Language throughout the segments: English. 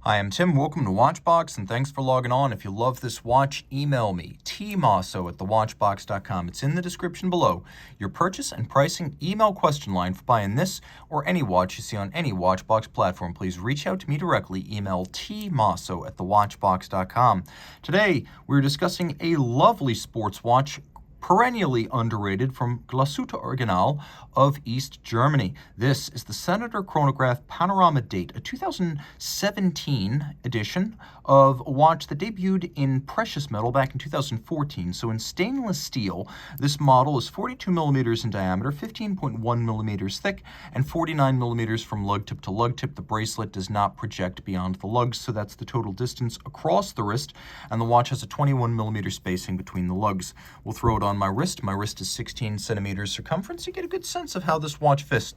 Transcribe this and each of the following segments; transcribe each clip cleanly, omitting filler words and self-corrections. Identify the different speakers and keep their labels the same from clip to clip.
Speaker 1: Hi, I'm Tim. Welcome to Watchbox, and thanks for logging on. If you love this watch, email me, tmosso@thewatchbox.com. It's in the description below. Your purchase and pricing email question line for buying this or any watch you see on any Watchbox platform. Please reach out to me directly. Email tmosso@thewatchbox.com. Today, we're discussing a lovely sports watch, perennially underrated, from Glashutte Original of East Germany. This is the Senator Chronograph Panorama date, a 2017 edition of a watch that debuted in precious metal back in 2014. So in stainless steel, this model is 42 millimeters in diameter, 15.1 millimeters thick, and 49 millimeters from lug tip to lug tip. The bracelet does not project beyond the lugs, so that's the total distance across the wrist, and the watch has a 21 millimeter spacing between the lugs. We'll throw it on my wrist. My wrist is 16 centimeters circumference. You get a good sense of how this watch fits.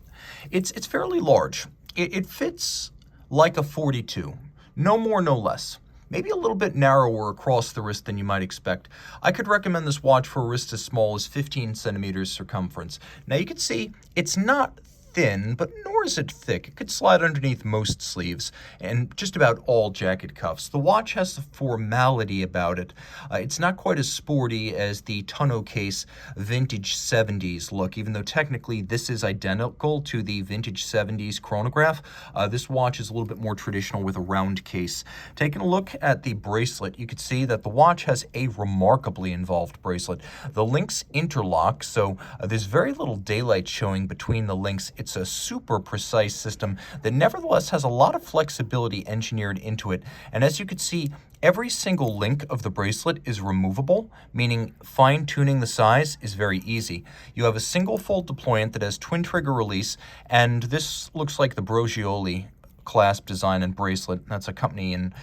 Speaker 1: It's fairly large. It fits like a 42, no more, no less. Maybe a little bit narrower across the wrist than you might expect. I could recommend this watch for a wrist as small as 15 centimeters circumference. Now you can see it's not thin, but nor is it thick. It could slide underneath most sleeves and just about all jacket cuffs. The watch has the formality about it. It's not quite as sporty as the tonneau case vintage 70s look, even though technically this is identical to the vintage 70s chronograph. This watch is a little bit more traditional with a round case. Taking a look at the bracelet, you can see that the watch has a remarkably involved bracelet. The links interlock, so there's very little daylight showing between the links. It's a super precise system that nevertheless has a lot of flexibility engineered into it. And as you can see, every single link of the bracelet is removable, meaning fine-tuning the size is very easy. You have a single fold deployant that has twin trigger release, and this looks like the Brogioli clasp design and bracelet. That's a company in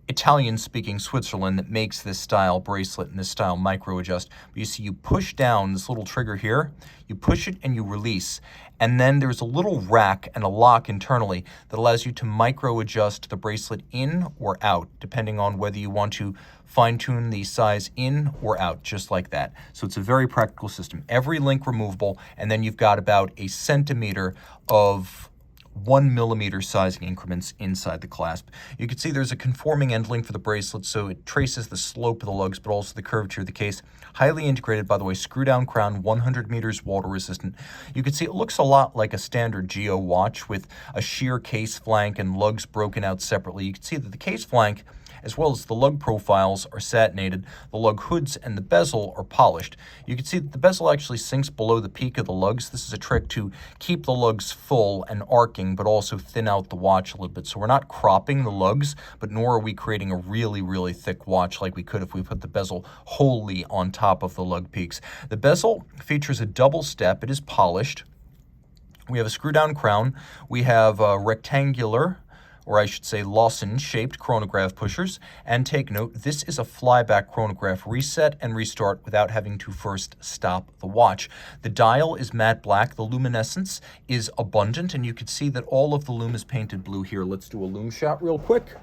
Speaker 1: Italian-speaking Switzerland that makes this style bracelet and this style micro adjust. But you see, you push down this little trigger here, you push it and you release. And then there's a little rack and a lock internally that allows you to micro adjust the bracelet in or out, depending on whether you want to fine-tune the size in or out, just like that. So it's a very practical system. Every link removable, and then you've got about a centimeter of 1 millimeter sizing increments inside the clasp. You can see there's a conforming end link for the bracelet, so it traces the slope of the lugs, but also the curvature of the case. Highly integrated, by the way, screw-down crown, 100 meters water resistant. You can see it looks a lot like a standard Geo watch with a sheer case flank and lugs broken out separately. You can see that the case flank, as well as the lug profiles, are satinated. The lug hoods and the bezel are polished. You can see that the bezel actually sinks below the peak of the lugs. This is a trick to keep the lugs full and arcing, but also thin out the watch a little bit. So we're not cropping the lugs, but nor are we creating a really, really thick watch like we could if we put the bezel wholly on top of the lug peaks. The bezel features a double step. It is polished. We have a screw-down crown. We have a rectangular, or I should say lozenge-shaped chronograph pushers. And take note, this is a flyback chronograph. Reset and restart without having to first stop the watch. The dial is matte black. The luminescence is abundant, and you can see that all of the lume is painted blue here. Let's do a lume shot real quick.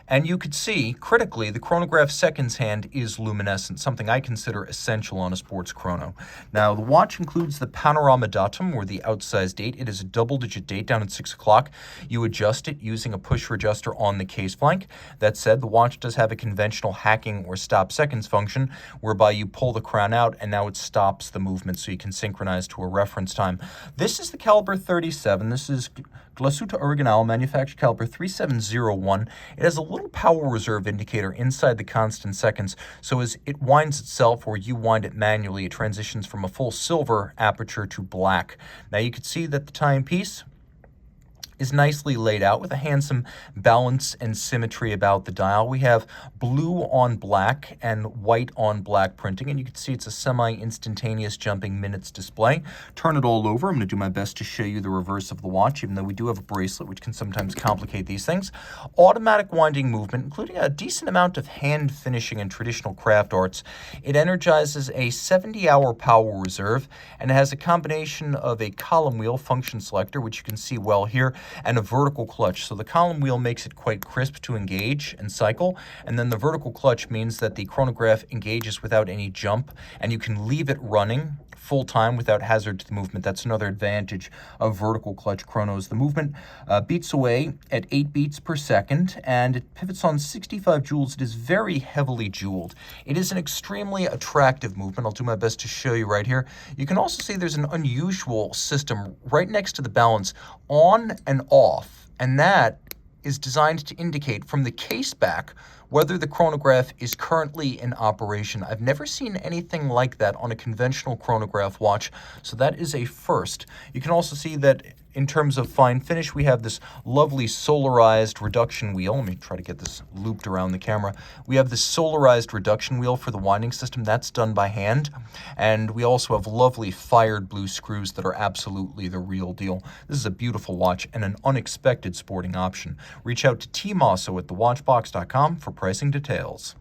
Speaker 1: And you could see, critically, the chronograph seconds hand is luminescent, something I consider essential on a sports chrono. Now, the watch includes the panorama datum, or the outsized date. It is a double-digit date down at 6 o'clock. You adjust it using a pusher adjuster on the case flank. That said, the watch does have a conventional hacking or stop seconds function, whereby you pull the crown out and now it stops the movement so you can synchronize to a reference time. This is the caliber 37. This is Glashutte Original, manufactured caliber 3701. It has a little power reserve indicator inside the constant seconds, so as it winds itself or you wind it manually, it transitions from a full silver aperture to black. Now you can see that the timepiece is nicely laid out with a handsome balance and symmetry about the dial. We have blue on black and white on black printing, and you can see it's a semi-instantaneous jumping minutes display. Turn it all over. I'm going to do my best to show you the reverse of the watch, even though we do have a bracelet, which can sometimes complicate these things. Automatic winding movement, including a decent amount of hand finishing and traditional craft arts. It energizes a 70-hour power reserve, and it has a combination of a column wheel function selector, which you can see well here, and a vertical clutch. So the column wheel makes it quite crisp to engage and cycle, and then the vertical clutch means that the chronograph engages without any jump, and you can leave it running full time without hazard to the movement. That's another advantage of vertical clutch chronos. The movement beats away at 8 beats per second, and it pivots on 65 joules. It is very heavily jouled. It is an extremely attractive movement. I'll do my best to show you right here. You can also see there's an unusual system right next to the balance, on and off, and that is designed to indicate from the case back whether the chronograph is currently in operation. I've never seen anything like that on a conventional chronograph watch, so that is a first. You can also see that in terms of fine finish, we have this lovely solarized reduction wheel. Let me try to get this looped around the camera. We have this solarized reduction wheel for the winding system. That's done by hand. And we also have lovely fired blue screws that are absolutely the real deal. This is a beautiful watch and an unexpected sporting option. Reach out to Team Mosso at thewatchbox.com for pricing details.